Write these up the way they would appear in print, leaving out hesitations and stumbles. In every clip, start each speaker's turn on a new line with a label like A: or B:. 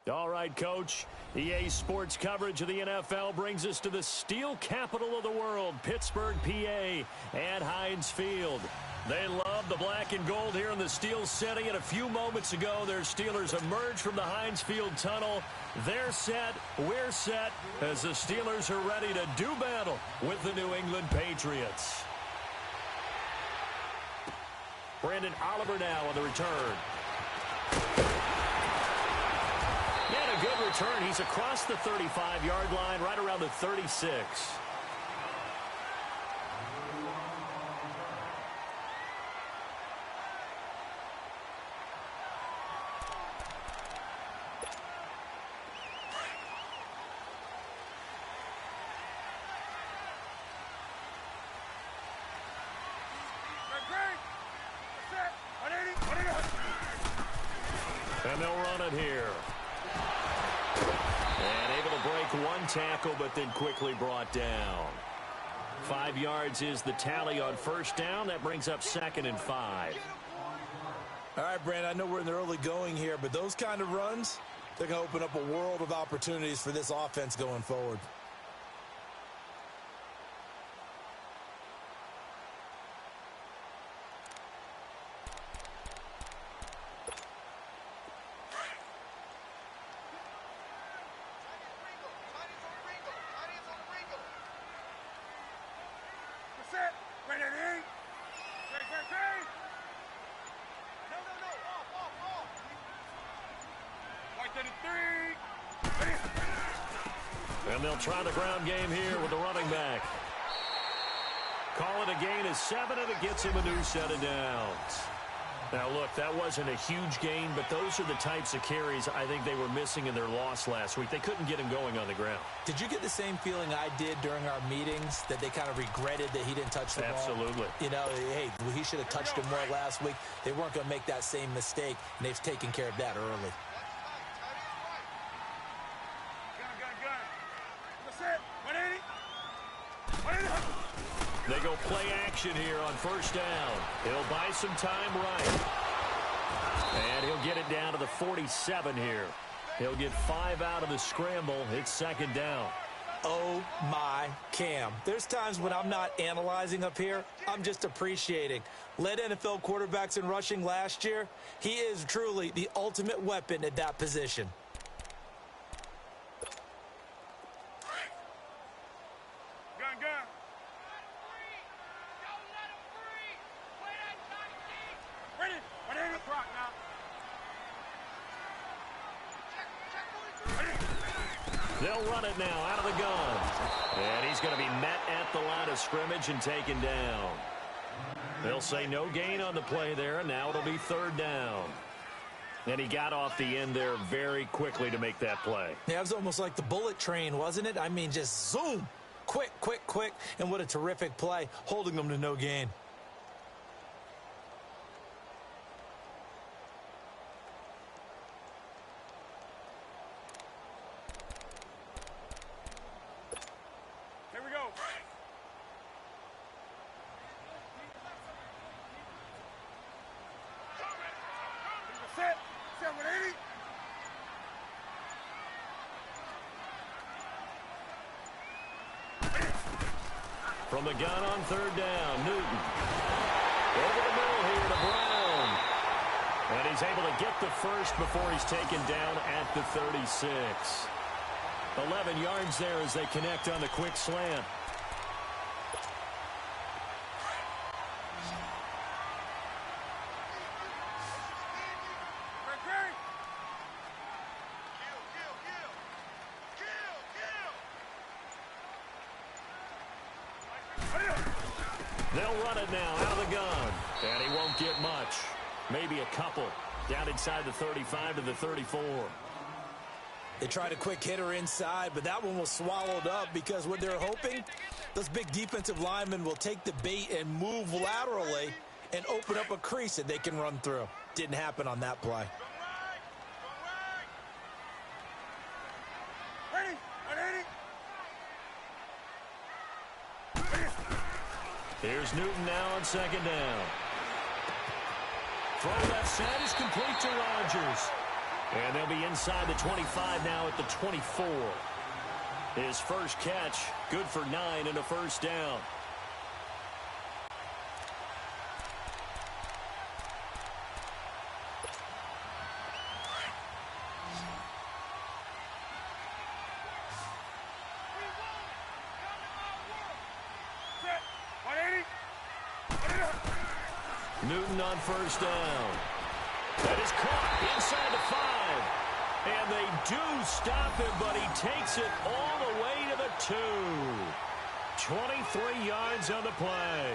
A: All right, Coach. EA Sports coverage of the NFL brings us to the steel capital of the world, Pittsburgh, PA, at Heinz Field. They love the black and gold here in the steel city, and a few moments ago, their Steelers emerged from the Heinz Field tunnel. They're set, we're set, as the Steelers are ready to do battle with the New England Patriots. Brandon Oliver now on the return. And a good return. He's across the 35-yard line, right around the 36. And they'll run it here. And able to break one tackle, but then quickly brought down. 5 yards is the tally on first down. That brings up 2nd and 5.
B: All right, Brandon, I know we're in the early going here, but those kind of runs, they're going to open up a world of opportunities for this offense going forward.
A: And they'll try the ground game here with the running back. Call it a gain of 7, and it gets him a new set of downs. Now, look, that wasn't a huge gain, but those are the types of carries I think they were missing in their loss last week. They couldn't get him going on the ground.
B: Did you get the same feeling I did during our meetings, that they kind of regretted that he didn't touch the ball?
A: Absolutely.
B: You know, hey, he should have touched him more last week. They weren't going to make that same mistake, and they've taken care of that early.
A: They go play action here on first down. He'll buy some time right. And he'll get it down to the 47 here. He'll get 5 out of the scramble. It's 2nd down.
B: Oh, my Cam. There's times when I'm not analyzing up here. I'm just appreciating. Led NFL quarterbacks in rushing last year. He is truly the ultimate weapon at that position.
A: They'll run it now out of the gun. And he's going to be met at the line of scrimmage and taken down. They'll say no gain on the play there, and now it'll be 3rd down. And he got off the end there very quickly to make that play.
B: Yeah, it was almost like the bullet train, wasn't it? I mean, just zoom. Quick, quick, quick. And what a terrific play, holding them to no gain.
A: From the gun on 3rd down, Newton. Over the middle here to Brown. And he's able to get the first before he's taken down at the 36. 11 yards there as they connect on the quick slant. They'll run it now out of the gun. And he won't get much. Maybe a couple. Down inside the 35 to the 34.
B: They tried a quick hitter inside, but that one was swallowed up because what they're hoping, those big defensive linemen will take the bait and move laterally and open up a crease that they can run through. Didn't happen on that play.
A: Here's Newton now on 2nd down. Throw left side is complete to Rodgers. And they'll be inside the 25 now at the 24. His first catch, good for 9 and a first down. Newton on first down. That is caught inside the 5. And they do stop him, but he takes it all the way to the 2. 23 yards on the play.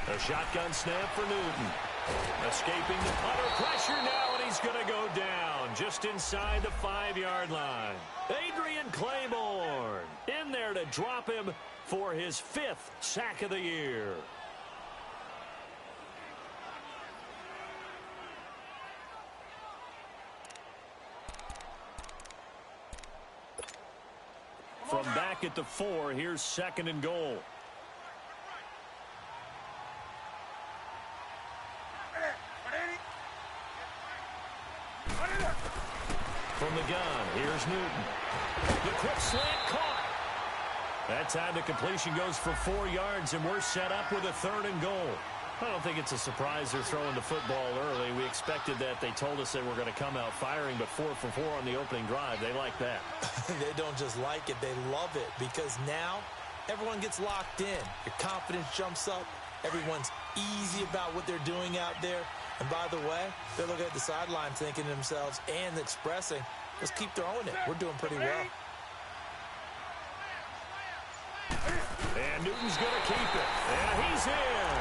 A: A shotgun snap for Newton. Escaping the putter pressure now, and he's going to go down just inside the 5-yard line. Adrian Claiborne in there to drop him for his 5th sack of the year. From back at the 4, here's 2nd and goal. From the gun, here's Newton. The quick slant caught. That time the completion goes for 4 yards, and we're set up with a 3rd and goal. I don't think it's a surprise they're throwing the football early. We expected that. They told us they were going to come out firing, but 4 for 4 on the opening drive. They like that.
B: They don't just like it, they love it, because now everyone gets locked in. Your confidence jumps up. Everyone's easy about what they're doing out there. And by the way, they're looking at the sideline thinking to themselves and expressing, let's keep throwing it. We're doing pretty well.
A: And Newton's going to keep it. And he's in.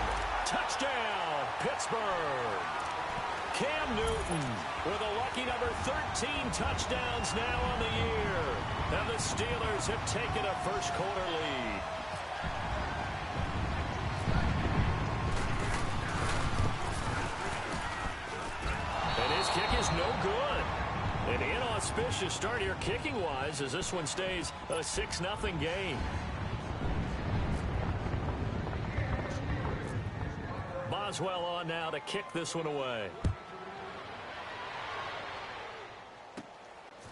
A: Touchdown, Pittsburgh. Cam Newton with a lucky number 13 touchdowns now on the year. And the Steelers have taken a first-quarter lead. And his kick is no good. An inauspicious start here kicking-wise as this one stays a 6-0 game. Boswell on now to kick this one away.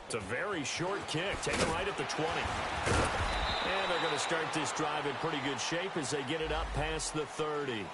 A: It's a very short kick, taken right at the 20. And they're going to start this drive in pretty good shape as they get it up past the 30.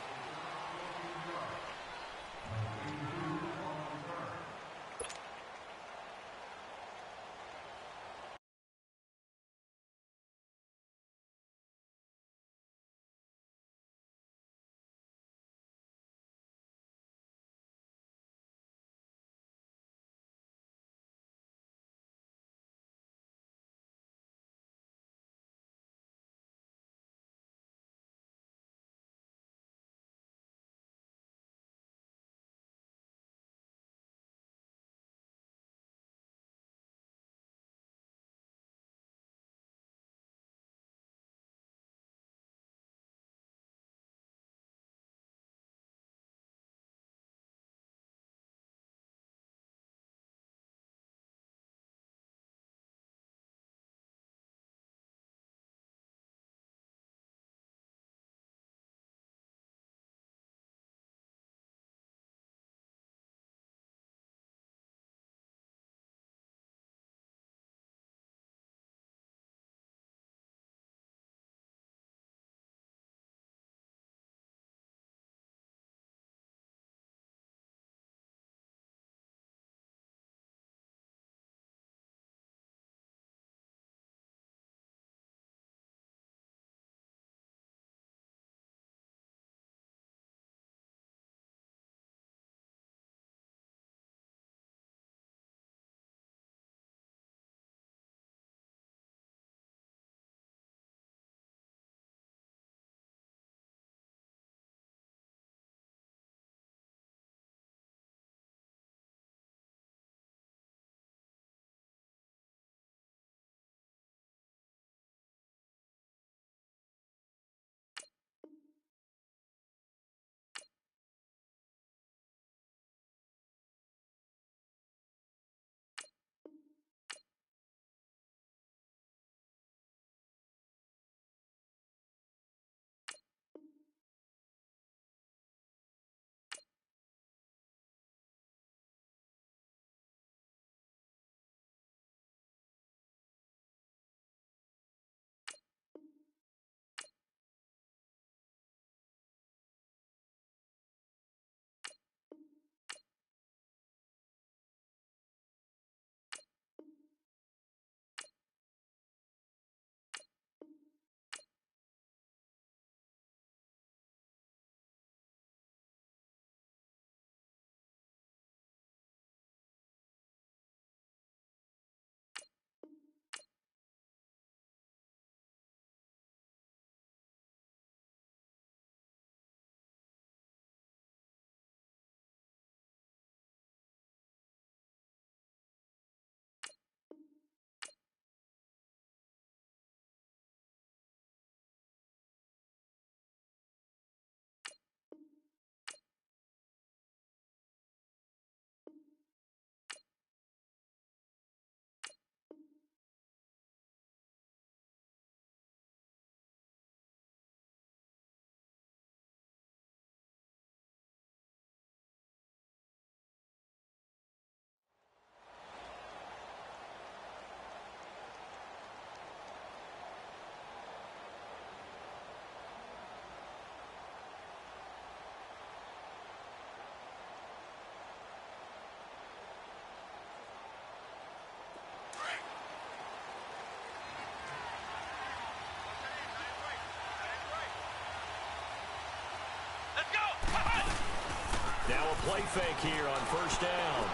A: Now a play fake here on first down.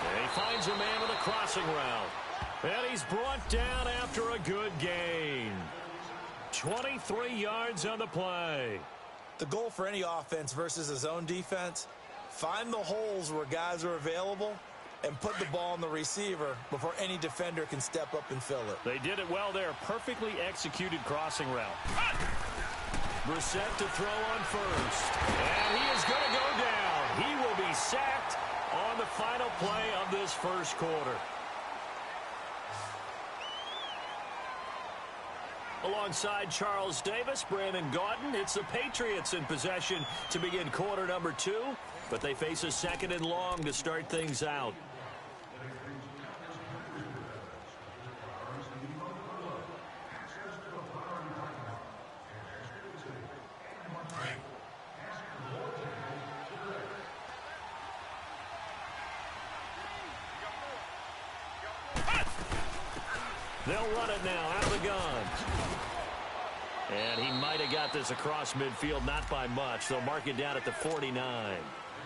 A: And he finds a man with a crossing route. And he's brought down after a good gain. 23 yards on the play.
B: The goal for any offense versus a zone defense, find the holes where guys are available and put the ball on the receiver before any defender can step up and fill it.
A: They did it well there. Perfectly executed crossing route. Brissett to throw on first. And he is going to go down. He will be sacked on the final play of this first quarter. Alongside Charles Davis, Brandon Gaudin, it's the Patriots in possession to begin quarter number 2, but they face a second and long to start things out. They'll run it now out of the gun. And he might have got this across midfield, not by much. They'll mark it down at the 49.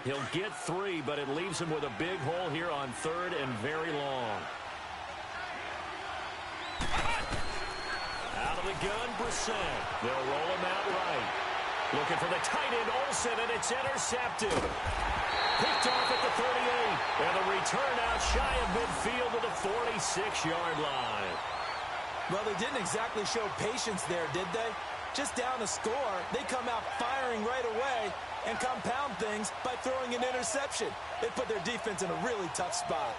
A: He'll get 3, but it leaves him with a big hole here on third and very long. Out of the gun, Brissett. They'll roll him out right. Looking for the tight end, Olsen, and it's intercepted. Picked off at the 38. And the return out shy of midfield to the 46-yard line.
B: Well, they didn't exactly show patience there, did they? Just down a score, they come out firing right away and compound things by throwing an interception. They put their defense in a really tough spot.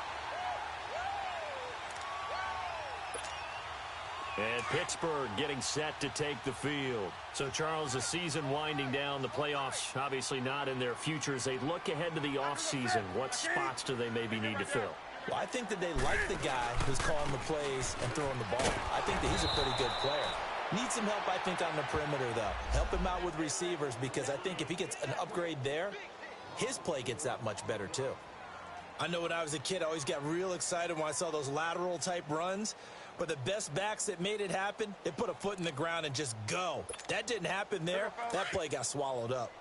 A: And Pittsburgh getting set to take the field. So, Charles, the season winding down, the playoffs obviously not in their future. As they look ahead to the offseason, what spots do they maybe need to fill?
B: Well, I think that they like the guy who's calling the plays and throwing the ball. I think that he's a pretty good player. Needs some help, I think, on the perimeter, though. Help him out with receivers, because I think if he gets an upgrade there, his play gets that much better, too. I know when I was a kid, I always got real excited when I saw those lateral-type runs. But the best backs that made it happen, they put a foot in the ground and just go. That didn't happen there. That play got swallowed up.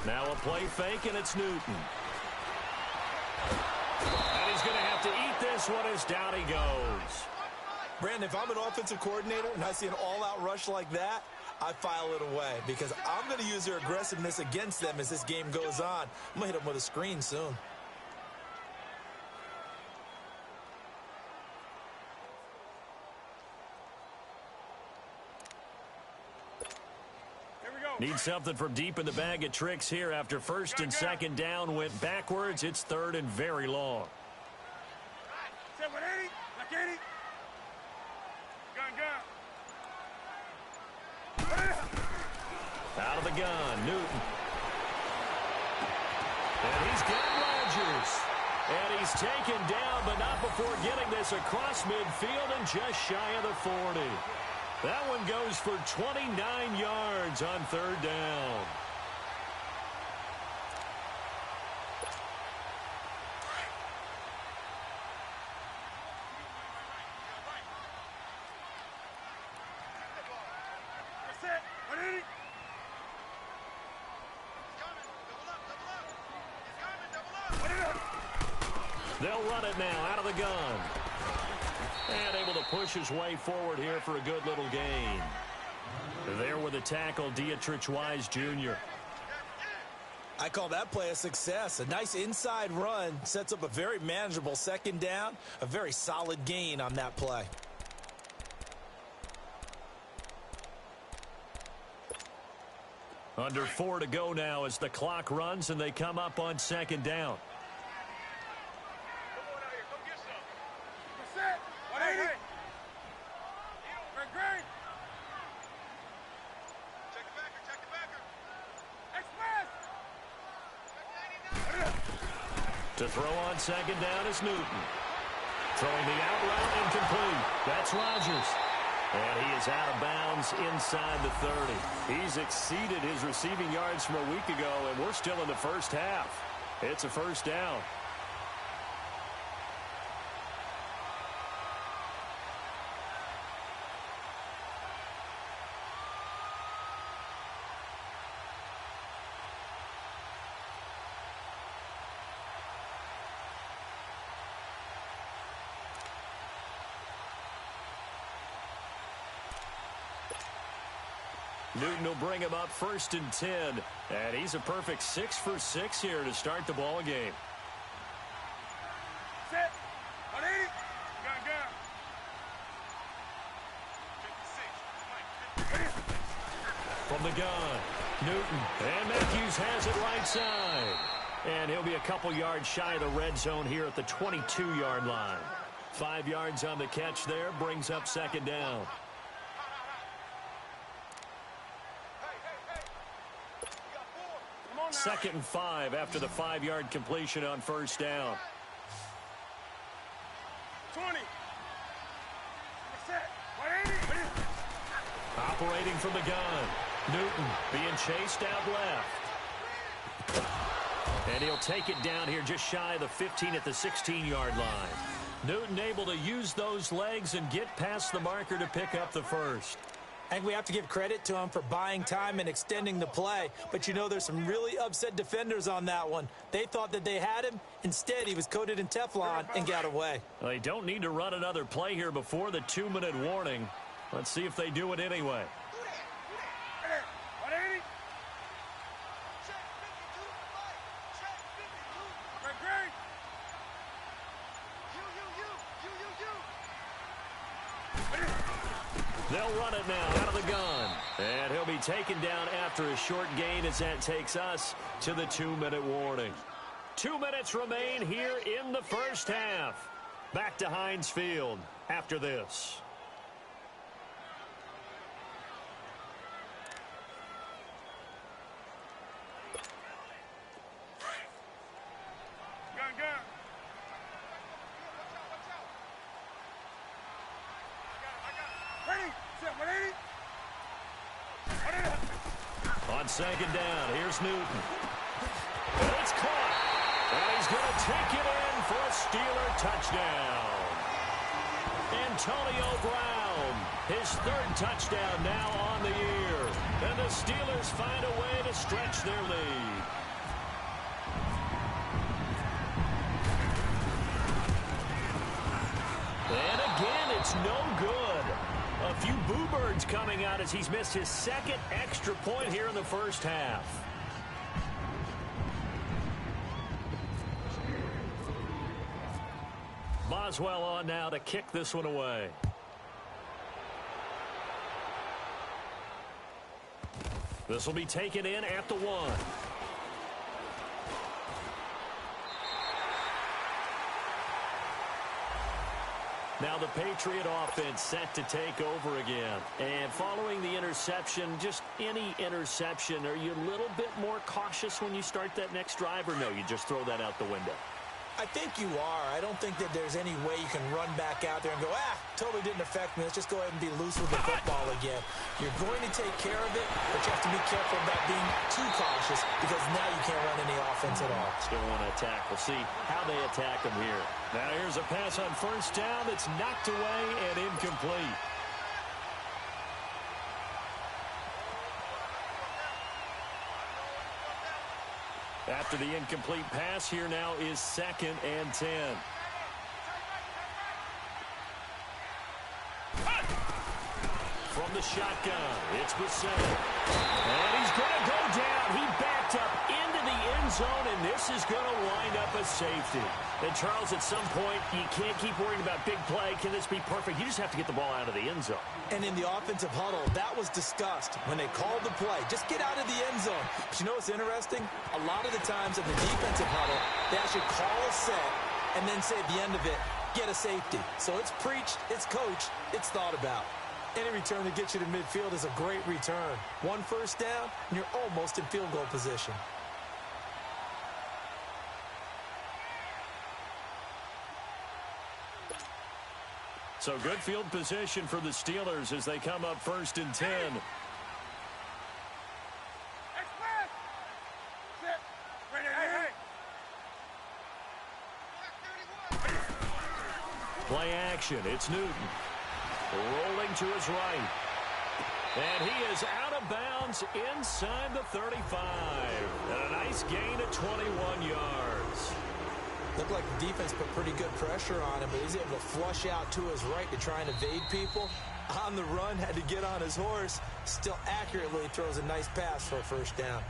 A: Now a play fake, and it's Newton. And he's going to have to eat this one as down he goes.
B: Brandon, if I'm an offensive coordinator and I see an all-out rush like that, I file it away, because I'm going to use their aggressiveness against them as this game goes on. I'm going to hit them with a screen soon.
A: Need something from deep in the bag of tricks here after first and second down went backwards. It's third and very long. Out of the gun, Newton. And he's got Rodgers. And he's taken down, but not before getting this across midfield and just shy of the 40. That one goes for 29 yards on third down. They'll run it now out of the gun. And able to push his way forward here for a good little gain. There with the tackle, Dietrich Wise Jr.
B: I call that play a success. A nice inside run sets up a very manageable second down. A very solid gain on that play.
A: Under 4 to go now as the clock runs and they come up on second down. To throw on second down is Newton. Throwing the out route incomplete. That's Rodgers. And he is out of bounds inside the 30. He's exceeded his receiving yards from a week ago, and we're still in the first half. It's a first down. Newton will bring him up 1st and 10. And he's a perfect 6 for 6 here to start the ball game.
C: Set. 180.
A: From the gun, Newton. And Matthews has it right side. And he'll be a couple yards shy of the red zone here at the 22-yard line. 5 yards on the catch there, brings up 2nd down. Second and 5 after the 5-yard completion on 1st down.
C: 20. Set. 180.
A: Operating from the gun. Newton being chased out left. And he'll take it down here just shy of the 15 at the 16-yard line. Newton able to use those legs and get past the marker to pick up the first.
B: I think we have to give credit to him for buying time and extending the play. But, you know, there's some really upset defenders on that one. They thought that they had him. Instead, he was coated in Teflon and got away.
A: They don't need to run another play here before the 2-minute warning. Let's see if they do it anyway.
C: 180.
A: They'll run it now out of the gun. And he'll be taken down after a short gain as that takes us to the 2-minute warning. 2 minutes remain here in the first half. Back to Heinz Field after this. On 2nd down, here's Newton. And it's caught. And he's going to take it in for a Steeler touchdown. Antonio Brown, his 3rd touchdown now on the year. And the Steelers find a way to stretch their lead. And again, it's no good. A few boo birds coming out as he's missed his 2nd extra point here in the first half. Boswell on now to kick this one away. This will be taken in at the 1. Now the Patriot offense set to take over again. And following the interception, just any interception, are you a little bit more cautious when you start that next drive, or no, you just throw that out the window?
B: I think you are. I don't think that there's any way you can run back out there and go, totally didn't affect me. Let's just go ahead and be loose with the football again. You're going to take care of it, but you have to be careful about being too cautious because now you can't run any offense at all.
A: Still want to attack. We'll see how they attack them here. Now here's a pass on 1st down that's knocked away and incomplete. After the incomplete pass, here now is 2nd and 10. From the shotgun, it's Bissett. And he's going to go down. He backed up into the end zone, and this is going to wind up a safety. And, Charles, at some point, you can't keep worrying about big play. Can this be perfect? You just have to get the ball out of the end zone.
B: And in the offensive huddle, that was discussed when they called the play. Just get out of the end zone. But you know what's interesting? A lot of the times in the defensive huddle, they actually call a set and then say at the end of it, get a safety. So it's preached, it's coached, it's thought about. Any return that gets you to midfield is a great return. 1 first down, and you're almost in field goal position.
A: So good field position for the Steelers as they come up 1st and 10. Play action. It's Newton. Rolling to his right. And he is out of bounds inside the 35. And a nice gain of 21 yards.
B: Looked like the defense put pretty good pressure on him, but he's able to flush out to his right to try and evade people. On the run, had to get on his horse. Still accurately throws a nice pass for a 1st down.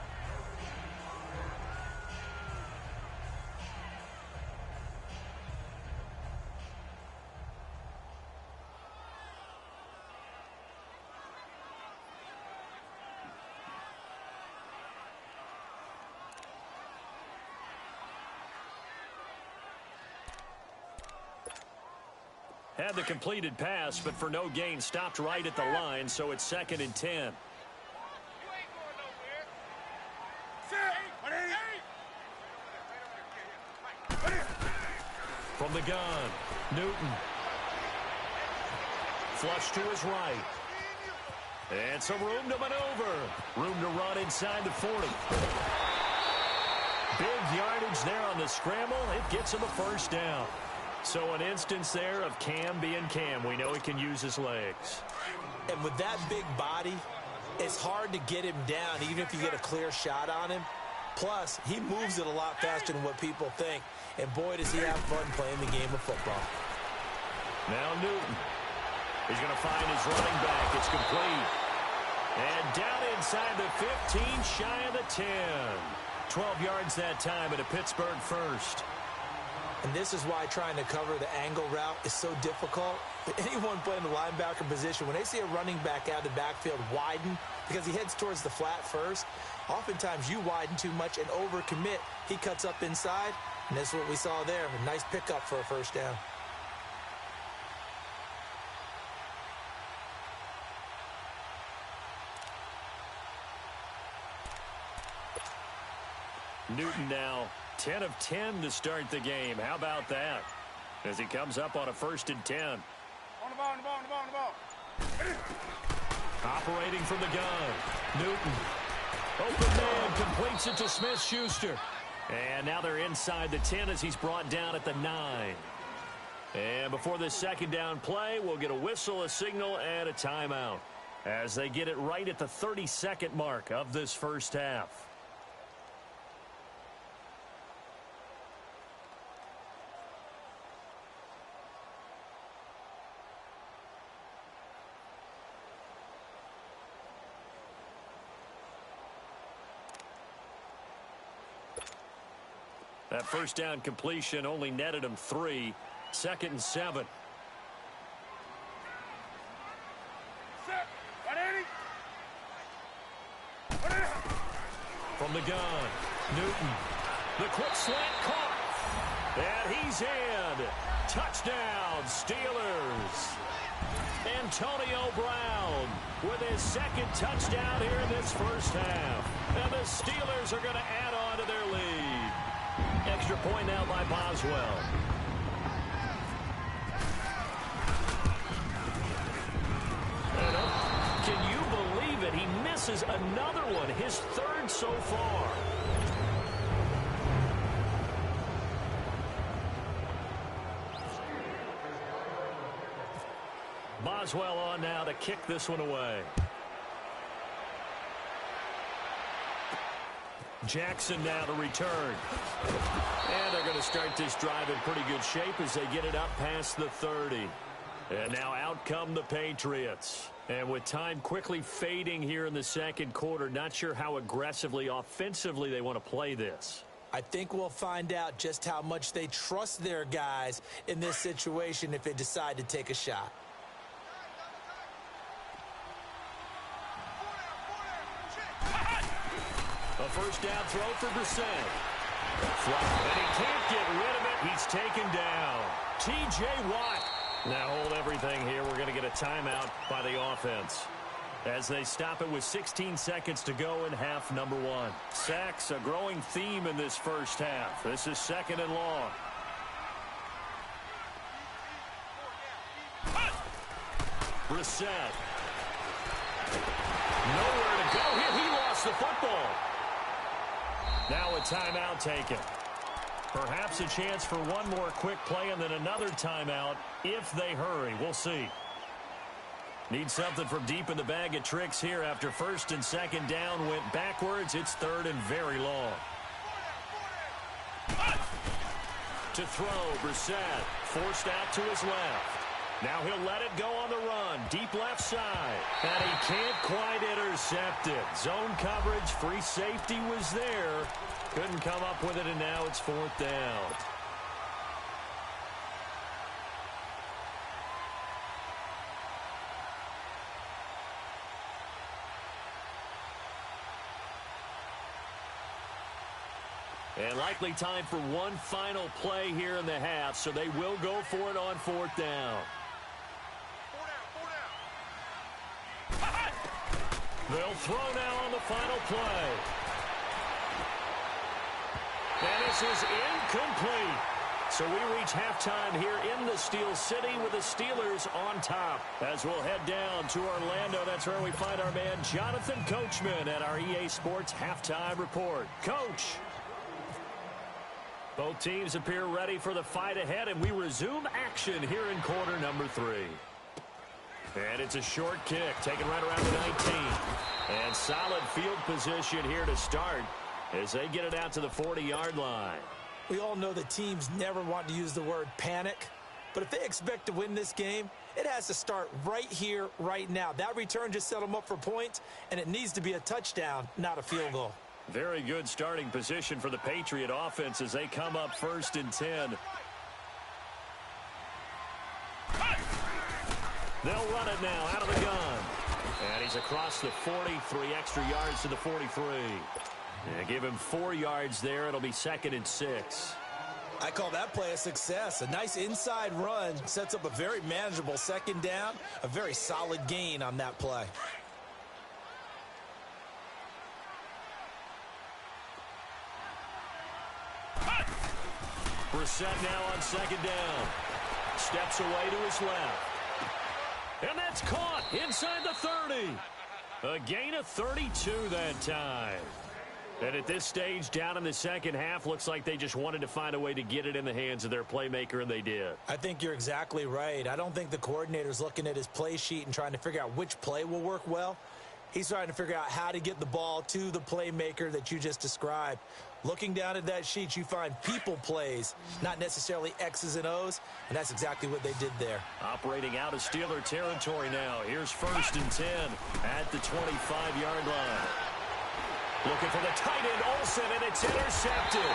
A: Had the completed pass, but for no gain, stopped right at the line, so it's 2nd and 10. From the gun, Newton. Flush to his right. And some room to maneuver. Room to run inside the 40. Big yardage there on the scramble. It gets him a 1st down. So an instance there of Cam being Cam. We know he can use his legs.
B: And with that big body, it's hard to get him down, even if you get a clear shot on him. Plus, he moves it a lot faster than what people think. And boy, does he have fun playing the game of football.
A: Now Newton. He's going to find his running back. It's complete. And down inside the 15, shy of the 10. 12 yards that time, and a Pittsburgh 1st.
B: And this is why trying to cover the angle route is so difficult. Anyone playing the linebacker position, when they see a running back out of the backfield widen, because he heads towards the flat first, oftentimes you widen too much and overcommit. He cuts up inside, and that's what we saw there. A nice pickup for a 1st down.
A: Newton now 10 of 10 to start the game. How about that? As he comes up on a 1st and 10.
C: On the ball.
A: Operating from the gun. Newton. Open man completes it to Smith-Schuster. And now they're inside the 10 as he's brought down at the 9. And before this 2nd down play, we'll get a whistle, a signal, and a timeout as they get it right at the 32nd mark of this 1st half. That 1st down completion only netted him 3. 2nd and 7. From the gun, Newton. The quick slant caught. And he's in. Touchdown, Steelers. Antonio Brown with his 2nd touchdown here in this 1st half. And the Steelers are going to add on to their lead. Extra point now by Boswell. And can you believe it? He misses another one, his 3rd so far. Boswell on now to kick this one away. Jackson now to return. And they're going to start this drive in pretty good shape as they get it up past the 30. And now out come the Patriots. And with time quickly fading here in the 2nd quarter, not sure how aggressively, offensively they want to play this.
B: I think we'll find out just how much they trust their guys in this situation if they decide to take a shot.
A: A 1st down throw for Brissett. And he can't get rid of it. He's taken down. T.J. Watt. Now hold everything here. We're going to get a timeout by the offense as they stop it with 16 seconds to go in half number 1. Sacks, a growing theme in this 1st half. This is 2nd and long. Brissett. Nowhere to go here. He lost the football. Now a timeout taken. Perhaps a chance for one more quick play and then another timeout if they hurry. We'll see. Need something from deep in the bag of tricks here after first and second down went backwards. It's third and very long. To throw, Brissett forced out to his left. Now he'll let it go on the run. Deep left side. And he can't quite intercept it. Zone coverage, free safety was there. Couldn't come up with it, and now it's fourth down. And likely time for one final play here in the half, so they will go for it on fourth down. They'll throw now on the final play. And this is incomplete. So we reach halftime here in the Steel City with the Steelers on top. As we'll head down to Orlando, that's where we find our man Jonathan Coachman at our EA Sports Halftime Report. Coach. Both teams appear ready for the fight ahead, and we resume action here in quarter number 3. And it's a short kick, taken right around the 19. And solid field position here to start as they get it out to the 40-yard line.
B: We all know that teams never want to use the word panic, but if they expect to win this game, it has to start right here, right now. That return just set them up for points, and it needs to be a touchdown, not a field goal.
A: Very good starting position for the Patriot offense as they come up first and 10. They'll run it now out of the gun. And he's across the 40, 3 extra yards to the 43. And give him 4 yards there. It'll be second and 6.
B: I call that play a success. A nice inside run sets up a very manageable second down. A very solid gain on that play.
A: Brissett now on second down. Steps away to his left. And that's caught inside the 30. A gain of 32 that time. And at this stage, down in the second half, looks like they just wanted to find a way to get it in the hands of their playmaker, and they did.
B: I think you're exactly right. I don't think the coordinator's looking at his play sheet and trying to figure out which play will work well. He's trying to figure out how to get the ball to the playmaker that you just described. Looking down at that sheet, you find people plays, not necessarily X's and O's, and that's exactly what they did there.
A: Operating out of Steeler territory now. Here's first and 10 at the 25-yard line. Looking for the tight end, Olsen, and it's intercepted.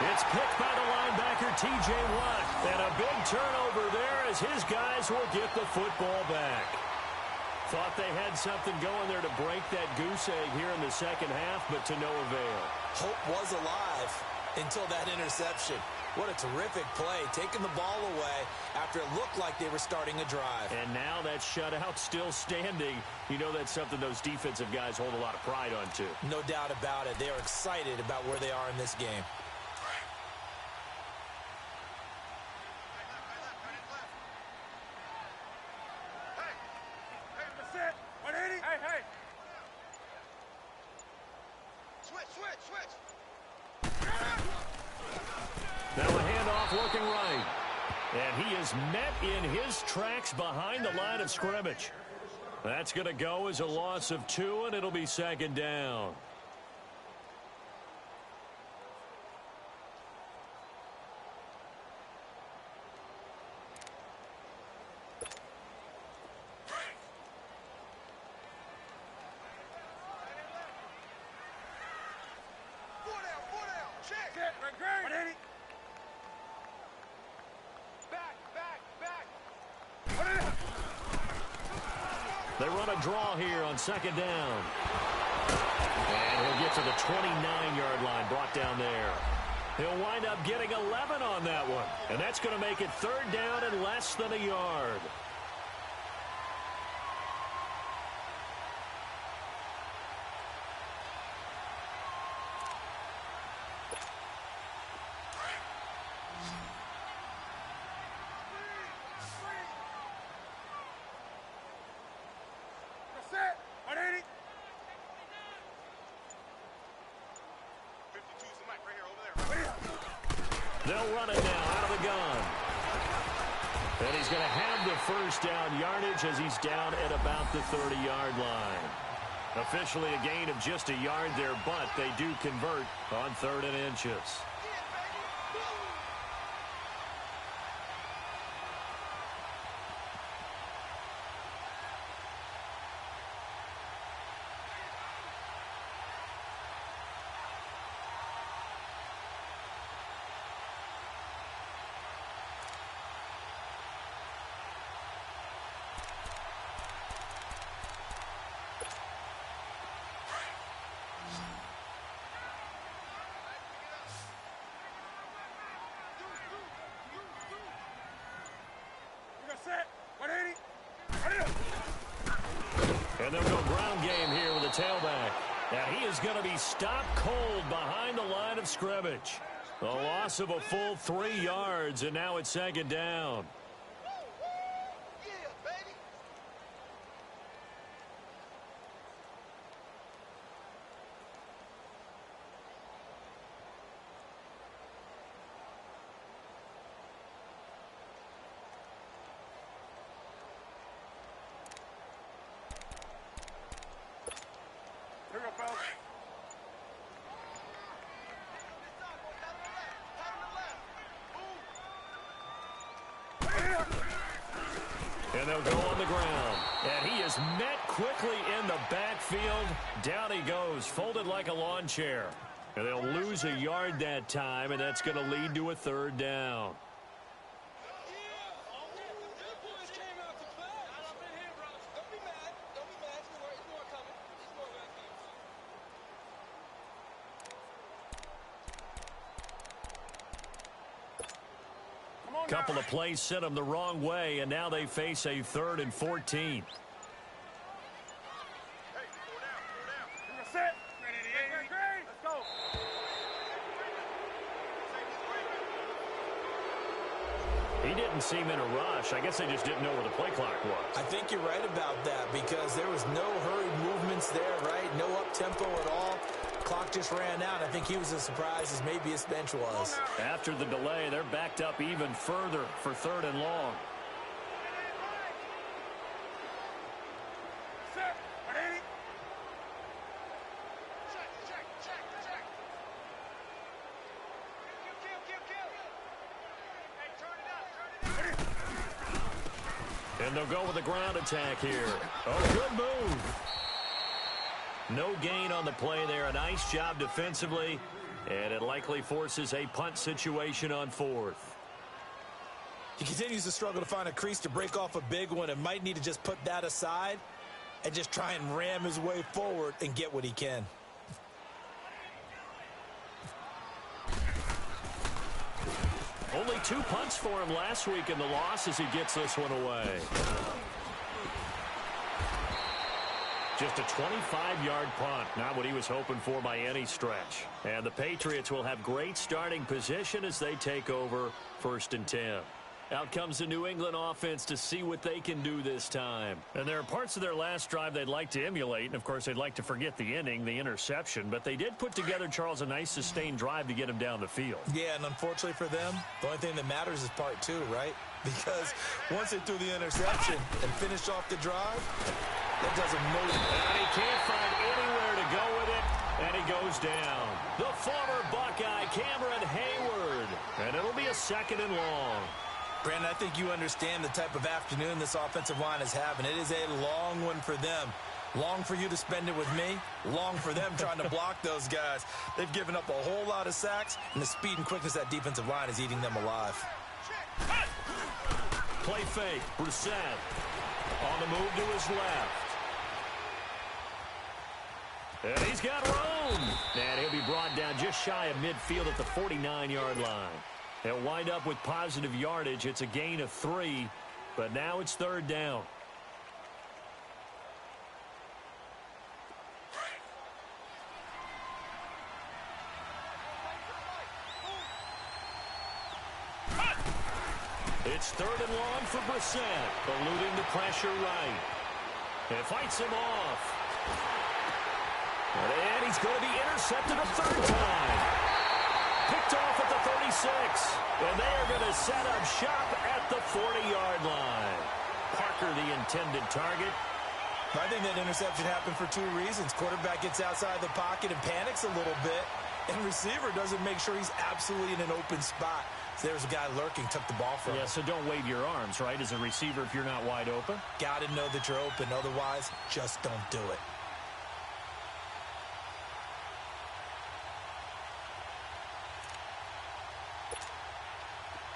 A: It's picked by the linebacker, T.J. Watt. And a big turnover there as his guys will get the football back. Thought they had something going there to break that goose egg here in the second half, but to no avail.
B: Hope was alive until that interception. What a terrific play, taking the ball away after it looked like they were starting a drive.
A: And now that shutout still standing. You know that's something those defensive guys hold a lot of pride on, too.
B: No doubt about it. They are excited about where they are in this game.
A: Now a handoff looking right. And he is met in his tracks behind the line of scrimmage. That's going to go as a loss of 2, and it'll be second down. They run a draw here on second down. And he'll get to the 29-yard line, brought down there. He'll wind up getting 11 on that one. And that's going to make it third down and less than a yard. They'll run it now out of the gun. And he's going to have the first down yardage as he's down at about the 30-yard line. Officially a gain of just a yard there, but they do convert on 3rd and inches. And they'll go ground game here with the tailback. And he is going to be stopped cold behind the line of scrimmage. A loss of a full 3 yards, and now it's 2nd down. And they'll go on the ground. And he is met quickly in the backfield. Down he goes, folded like a lawn chair. And they'll lose a yard that time, and that's going to lead to a 3rd down. Couple of plays sent them the wrong way, and now they face a 3rd and 14. He didn't seem in a rush. I guess they just didn't know where the play clock was.
B: I think you're right about that because there was no hurried movements there, right? No up-tempo at all. Clock just ran out. I think he was as surprised as maybe his bench was.
A: After the delay, they're backed up even further for 3rd and long. And they'll go with a ground attack here. Oh, good move. No gain on the play there. A nice job defensively. And it likely forces a punt situation on 4th.
B: He continues to struggle to find a crease to break off a big one and might need to just put that aside and just try and ram his way forward and get what he can.
A: Only 2 punts for him last week in the loss as he gets this one away. Just a 25-yard punt, not what he was hoping for by any stretch. And the Patriots will have great starting position as they take over 1st and 10. Out comes the New England offense to see what they can do this time. And there are parts of their last drive they'd like to emulate. And, of course, they'd like to forget the inning, the interception. But they did put together, Charles, a nice sustained drive to get him down the field.
B: Yeah, and unfortunately for them, the only thing that matters is part 2, right? Because once they threw the interception and finished off the drive, that doesn't move.
A: And he can't find anywhere to go with it, and he goes down. The former Buckeye, Cameron Hayward. And it'll be a 2nd and long.
B: Brandon, I think you understand the type of afternoon this offensive line is having. It is a long one for them. Long for you to spend it with me. Long for them trying to block those guys. They've given up a whole lot of sacks, and the speed and quickness of that defensive line is eating them alive.
A: Play fake. Brissett on the move to his left. And he's got room. And he'll be brought down just shy of midfield at the 49-yard line. They'll wind up with positive yardage. It's a gain of 3, but now it's 3rd down. It's 3rd and long for Brissett, eluding the pressure right. And fights him off. And he's going to be intercepted a 3rd time. Picked off at the 36. intended target.
B: I think that interception happened for two reasons. Quarterback gets outside the pocket and panics a little bit, and receiver doesn't make sure he's absolutely in an open spot. So there's a guy lurking, took the ball from him.
A: Yeah, so don't wave your arms, right, as a receiver if you're not wide open.
B: Got to know that you're open. Otherwise, just don't do it.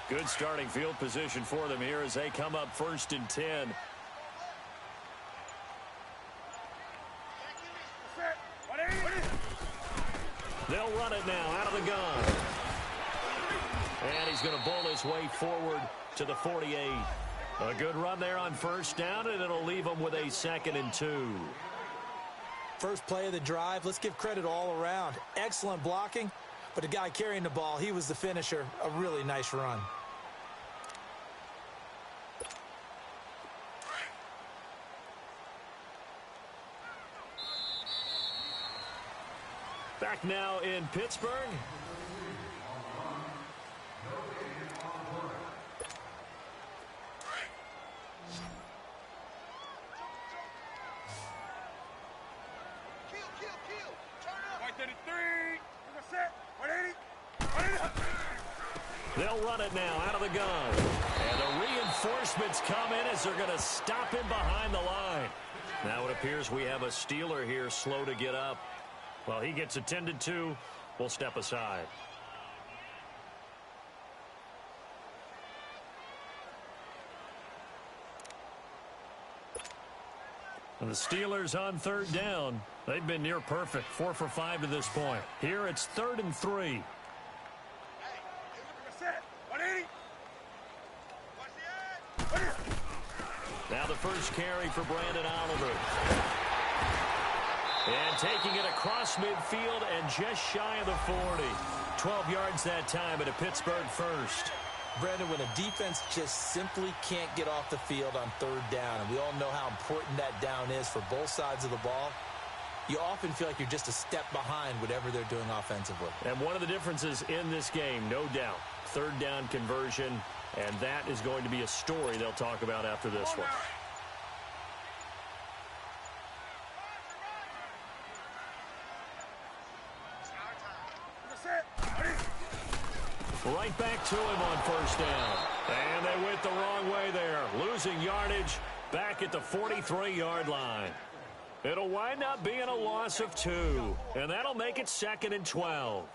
A: Good starting field position for them here as they come up 1st and 10. They'll run it now out of the gun. And he's going to bowl his way forward to the 48. A good run there on 1st down, and it'll leave them with a 2nd and 2.
B: First play of the drive, let's give credit all around. Excellent blocking, but the guy carrying the ball, he was the finisher. A really nice run.
A: Back now in Pittsburgh. They'll run it now out of the gun. And the reinforcements come in as they're going to stop him behind the line. Now it appears we have a Steeler here slow to get up. Well, he gets attended to. We'll step aside. And the Steelers on 3rd down. They've been near perfect, 4 for 5 to this point. Here it's 3rd and 3. Now the first carry for Brandon Oliver. And taking it across midfield and just shy of the 40. 12 yards that time at a Pittsburgh first.
B: Brandon, when a defense just simply can't get off the field on 3rd down, and we all know how important that down is for both sides of the ball, you often feel like you're just a step behind whatever they're doing offensively.
A: And one of the differences in this game, no doubt, 3rd down conversion, and that is going to be a story they'll talk about after this one. Right back to him on 1st down. And they went the wrong way there. Losing yardage back at the 43-yard line. It'll wind up being a loss of 2. And that'll make it 2nd and 12.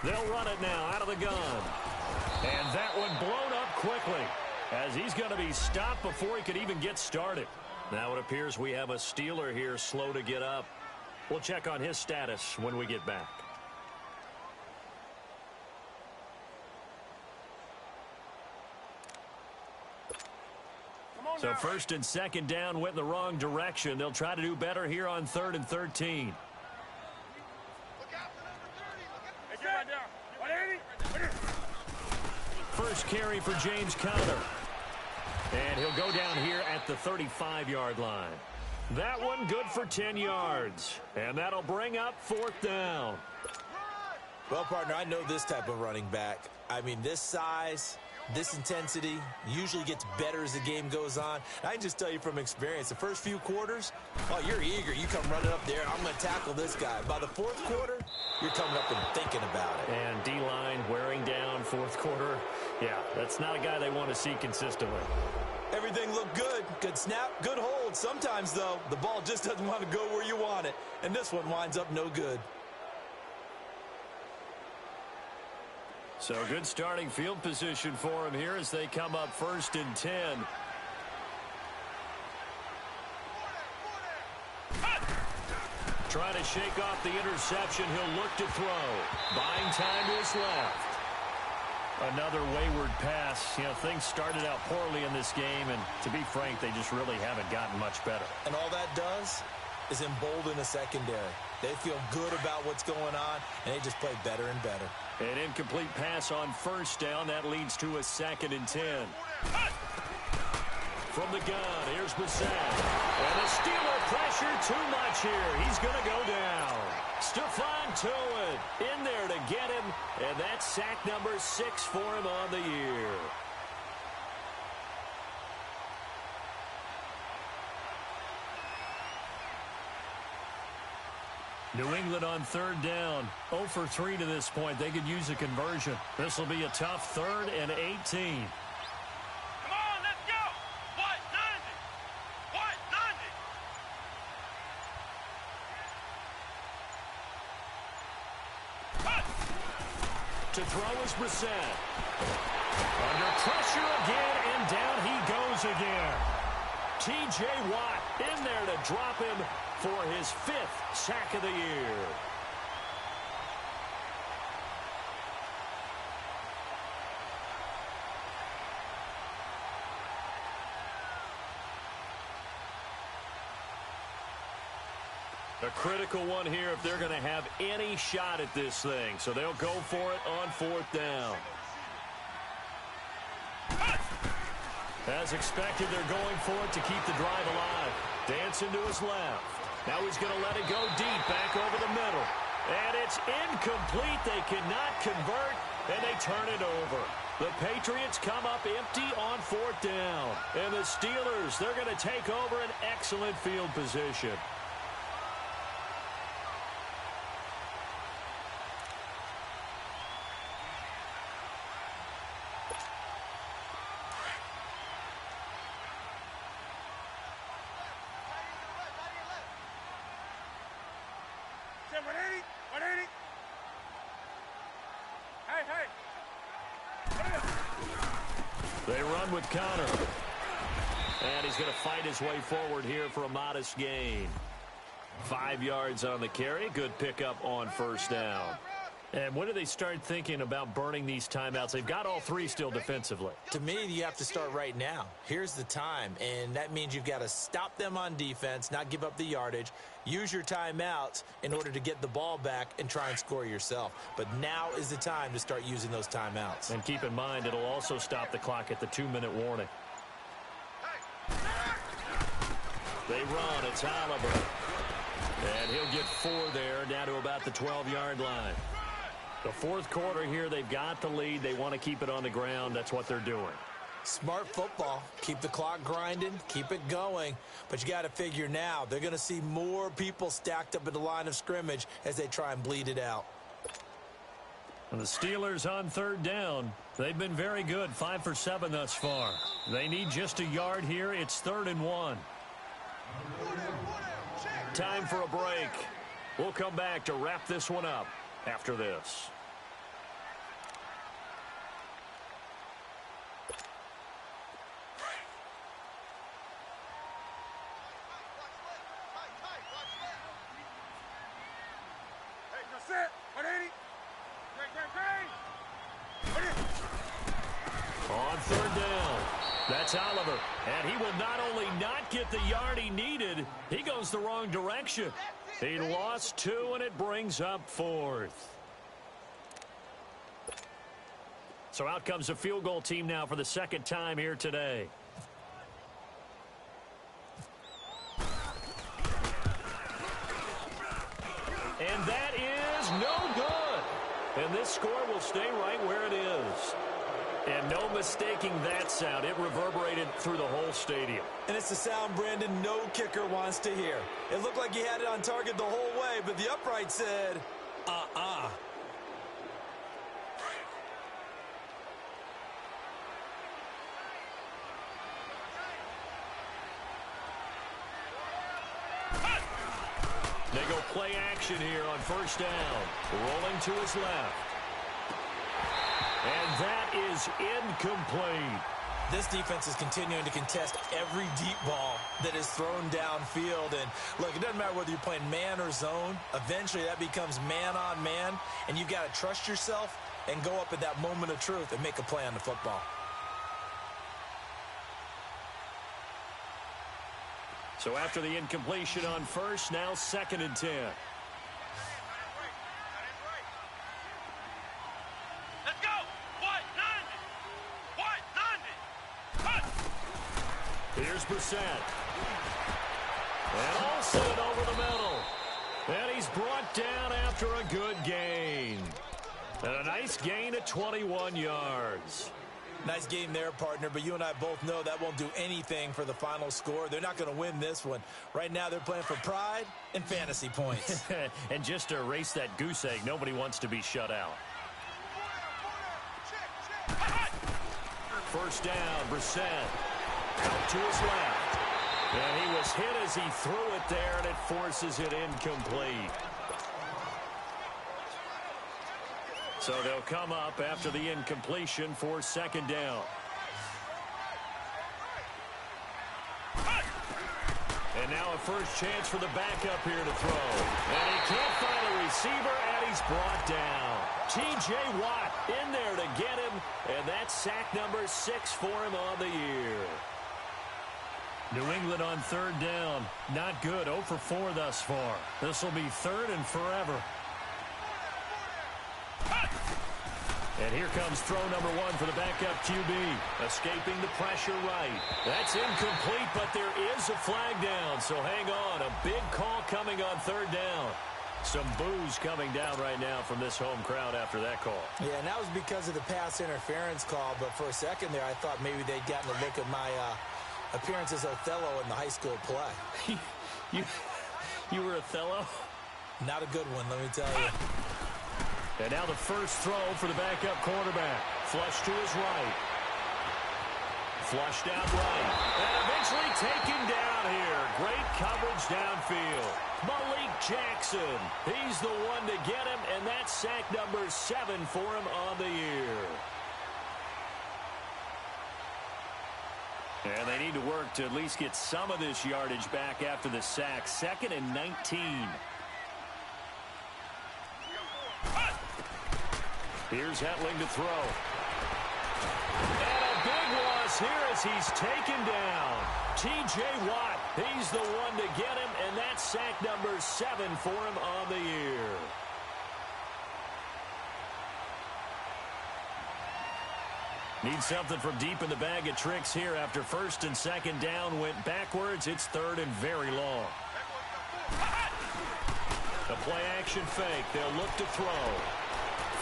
A: They'll run it now out of the gun. And that one blown up quickly as he's going to be stopped before he could even get started. Now it appears we have a Steeler here slow to get up. We'll check on his status when we get back. So 1st and 2nd down went in the wrong direction. They'll try to do better here on 3rd and 13. First carry for James Conner. And he'll go down here at the 35-yard line. That one good for 10 yards. And that'll bring up 4th down.
B: Well, partner, I know this type of running back. I mean, this size, this intensity usually gets better as the game goes on. I can just tell you from experience, the first few quarters, oh, you're eager. You come running up there. I'm going to tackle this guy. By the 4th quarter, you're coming up and thinking about it.
A: And D-line wearing down 4th quarter. Yeah, that's not a guy they want to see consistently.
B: Everything looked good. Good snap, good hold. Sometimes, though, the ball just doesn't want to go where you want it. And this one winds up no good.
A: So good starting field position for him here as they come up 1st and 10. Trying to shake off the interception. He'll look to throw. Buying time to his left. Another wayward pass. You know, things started out poorly in this game, and to be frank, they just really haven't gotten much better.
B: And all that does is embolden the secondary. They feel good about what's going on, and they just play better and better.
A: An incomplete pass on first down. That leads to a 2nd and 10. From the gun, here's Bissett. And the Steeler pressure too much here. He's going to go down. Stephon Tuitt in there to get him, and that's sack number 6 for him on the year. New England on 3rd down. 0 for 3 to this point. They could use a conversion. This will be a tough 3rd and 18. To throw is Brissett. Under pressure again, and down he goes again. T.J. Watt in there to drop him for his 5th sack of the year. A critical one here if they're going to have any shot at this thing. So they'll go for it on 4th down. As expected, they're going for it to keep the drive alive. Dancing to his left. Now he's going to let it go deep, back over the middle. And it's incomplete. They cannot convert, and they turn it over. The Patriots come up empty on 4th down. And the Steelers, they're going to take over an excellent field position. They run with Connor. And he's going to fight his way forward here for a modest gain. 5 yards on the carry. Good pickup on 1st down. And when do they start thinking about burning these timeouts? They've got all 3 still defensively.
B: To me, you have to start right now. Here's the time, and that means you've got to stop them on defense, not give up the yardage, use your timeouts in order to get the ball back and try and score yourself. But now is the time to start using those timeouts.
A: And keep in mind, it'll also stop the clock at the 2-minute warning. They run. It's Oliver. And he'll get 4 there, down to about the 12-yard line. The 4th quarter here, they've got the lead. They want to keep it on the ground. That's what they're doing.
B: Smart football. Keep the clock grinding. Keep it going. But you got to figure now, they're going to see more people stacked up at the line of scrimmage as they try and bleed it out.
A: And the Steelers on 3rd down. They've been very good. 5 for 7 thus far. They need just a yard here. It's 3rd and 1. Time for a break. We'll come back to wrap this one up after this. On 3rd down, that's Oliver. And he will not only not get the yard he needed, he goes the wrong direction. He lost 2, and it brings up 4th. So out comes the field goal team now for the 2nd time here today. And that is no good. And this score will stay right where it is. And no mistaking that sound. It reverberated through the whole stadium.
B: And it's the sound, Brandon, no kicker wants to hear. It looked like he had it on target the whole way, but the upright said,
A: They go play action here on 1st down. Rolling to his left. And that is incomplete.
B: This defense is continuing to contest every deep ball that is thrown downfield. And, look, it doesn't matter whether you're playing man or zone. Eventually, that becomes man on man, and you've got to trust yourself and go up at that moment of truth and make a play on the football.
A: So after the incompletion on first, now 2nd and 10.
C: Let's go. What? 90.
A: Here's Brissett. And Olsen over the middle. And he's brought down after a good gain. And a nice gain at 21 yards.
B: Nice game there, partner, but you and I both know that won't do anything for the final score. They're not going to win this one. Right now, they're playing for pride and fantasy points.
A: And just to erase that goose egg, nobody wants to be shut out. First down, Brissett. Out to his left. And he was hit as he threw it there, and it forces it incomplete. So they'll come up after the incompletion for 2nd down. And now a first chance for the backup here to throw. And he can't find a receiver, and he's brought down. T.J. Watt in there to get him, and that's sack number 6 for him on the year. New England on 3rd down. Not good. 0 for 4 thus far. This will be 3rd and forever. And here comes throw number 1 for the backup QB. Escaping the pressure right. That's incomplete, but there is a flag down, so hang on. A big call coming on 3rd down. Some boos coming down right now from this home crowd after that call.
B: Yeah, and that was because of the pass interference call, but for a second there, I thought maybe they'd gotten a look at my appearance as Othello in the high school play.
A: You were Othello?
B: Not a good one, let me tell you.
A: And now the first throw for the backup quarterback. Flush to his right. Flushed out right. And eventually taken down here. Great coverage downfield. Malik Jackson. He's the one to get him, and that's sack number 7 for him on the year. And they need to work to at least get some of this yardage back after the sack. 2nd and 19. Here's Hetling to throw. And a big loss here as he's taken down. T.J. Watt, he's the one to get him, and that's sack number 7 for him on the year. Need something from deep in the bag of tricks here after 1st and 2nd down went backwards. It's 3rd and very long. The play action fake. They'll look to throw.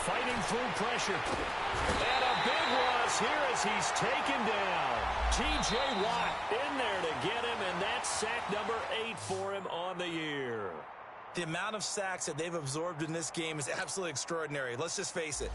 A: Fighting through pressure. And a big loss here as he's taken down. T.J. Watt in there to get him, and that's sack number 8 for him on the year.
B: The amount of sacks that they've absorbed in this game is absolutely extraordinary. Let's just face it.